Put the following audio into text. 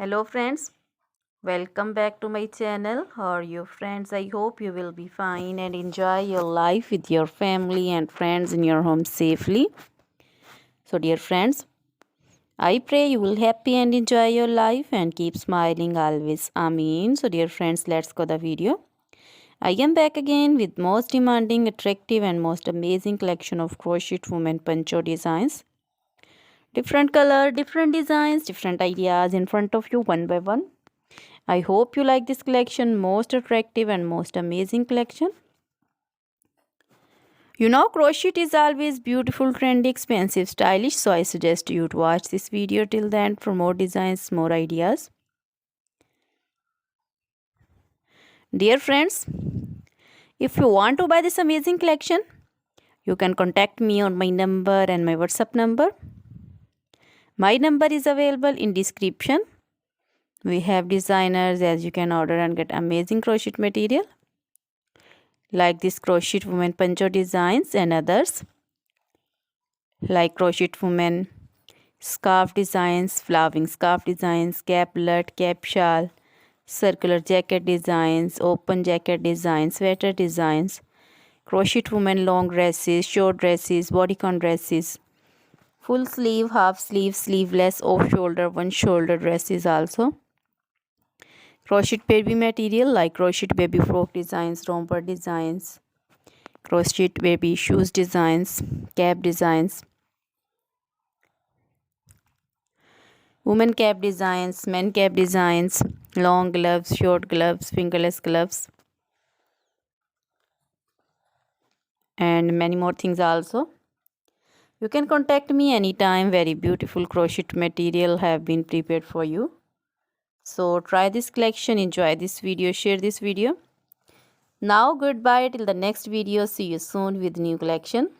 Hello friends, welcome back to my channel. How are you friends? I hope you will be fine and enjoy your life with your family and friends in your home safely. So dear friends, I pray you will happy and enjoy your life and keep smiling always. Amen. So dear friends, let's go the video. I am back again with most demanding, attractive and most amazing collection of crochet women poncho designs. Different color, different designs, different ideas in front of you one by one. I hope you like this collection, most attractive and most amazing collection. You know, crochet is always beautiful, trendy, expensive, stylish, so I suggest you to watch this video till the end for more designs, more ideas. Dear friends, if you want to buy this amazing collection, you can contact me on my number and my WhatsApp number. My number is available in description. We have designers as you can order and get amazing crochet material like this crochet woman poncho designs and others like crochet woman scarf designs, flowering scarf designs, caplet, cap shawl, circular jacket designs, open jacket designs, sweater designs, crochet woman long dresses, short dresses, bodycon dresses, full sleeve, half sleeve, sleeveless, off shoulder, one shoulder dresses also. Crochet baby material like crochet baby frock designs, romper designs, crochet baby shoes designs, cap designs, women cap designs, men cap designs, long gloves, short gloves, fingerless gloves, and many more things also. You can contact me anytime. Very beautiful crochet material have been prepared for you. So try this collection, enjoy this video, share this video. Now goodbye till the next video. See you soon with new collection.